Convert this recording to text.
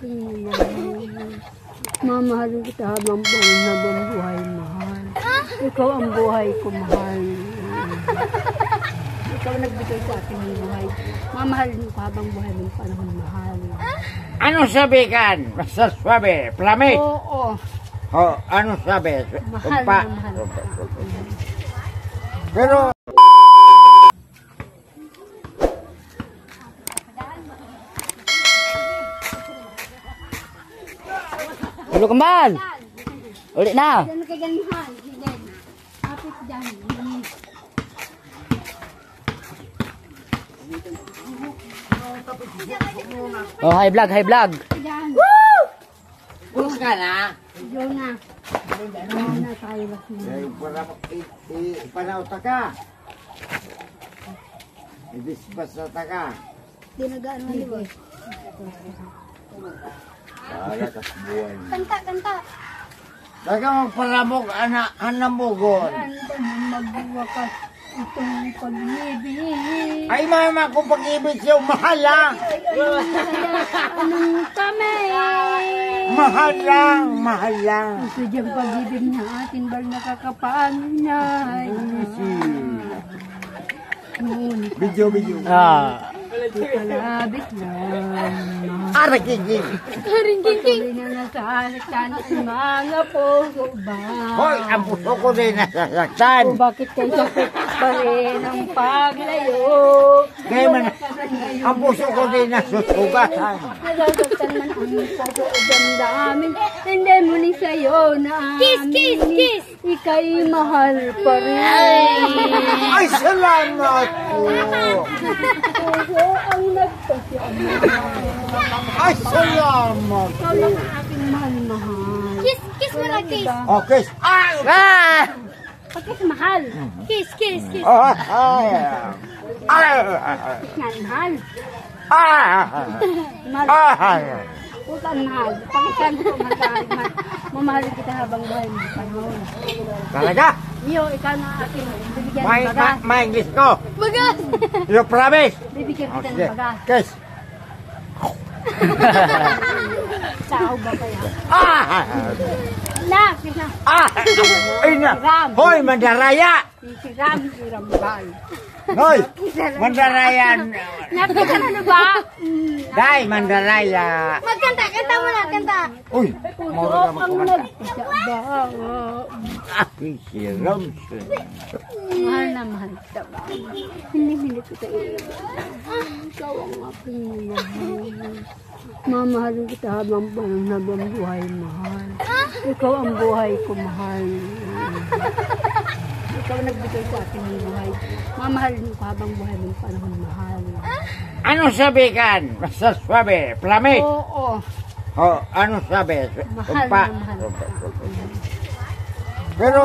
aking mahal. Mamahalin kita habang buhay, mahal. Ikaw ang buhay ko, mahal. Ikaw nagbigay sa akin ng buhay. Mamahalin ko habang buhay ng panahon, mahal. Ano sabi kan? Basta sabi, promise. Oo. Oh, ano sabi? Mahal Umpa. na mahal ka. Pero Halo kembal. Ulit na. Diyan nakaganihan. Diyan. Apit dyan. Oh, high vlog, high vlog. Diyan. pulos ka na. Diyan na. Diyan na tayo laki. Para ipanauta ka. Ibisbas na ta ka. Dinagaan mo, di ba? Para kas buwan. Kanta, kanta. Daga magparamog, anamugon. Magwakas itong pag-ibig. Ay, mama, kung pag-ibig siya, mahal lang. Anong kami? Mahal lang, mahal lang. Ito diyang pag-ibig na atin bal nakakapanay. Ngunit Video. Ah. kalabit lang. Arakigig. Patuloy na nasasaktan at mga puso ba? Hoy, ang puso ko din nasasaktan. O bakit kayo sakit pa rin ang paglayo? Kaya man, ang puso ko din nasusugatan. Nasasaktan man ang puso o damdamin. Hindi mo ni sa'yo na amin. Ika'y mahal pa rin. Ay, salamat po. Puso ang nagpasyaman. Ay, salamat Ikaw lang ang aking mahal. Kiss mo na, kiss. Okay. Ay! Ah! Pagkis mahal. Kiss. Ay! Ay! Yan, mahal. Ay! Mahal. Ay! Putan mahal. Pakisan ko mahal. Mamahal kita habang buhay mo. Panahon. Talaga? Iyo, ikaw na aking bibigyan May, ng bagas. may English ko. Bagas! You promise? Bibigyan kita Okay. ng bagas. Kiss. Sao ba kaya? Ah! Na, kisa. Ah! Ay na! Hoy, mandaraya! Si Rambal. Hoy! Mandarayan! Nakita na ba? Dai, mandaraya! Magkanta, kanta mo na, kanta. Uy! Puso Mauro na ang magkumanta. nagpasya. Ay, si Ramsey. Mahal na mahal kita ba? Hindi kita iiwan. Ikaw ang aking mahal. Mamahalin kita habang buhay, mahal. Ikaw ang buhay ko, mahal. Ikaw nagbigay sa akin ng buhay. Mamahalin ko habang buhay ng panahon, mahal. Ano sabi kan? Basta sabi, promise. Oo. Oh, ano sabi? Mahal Umpa. na mahal ka. Pero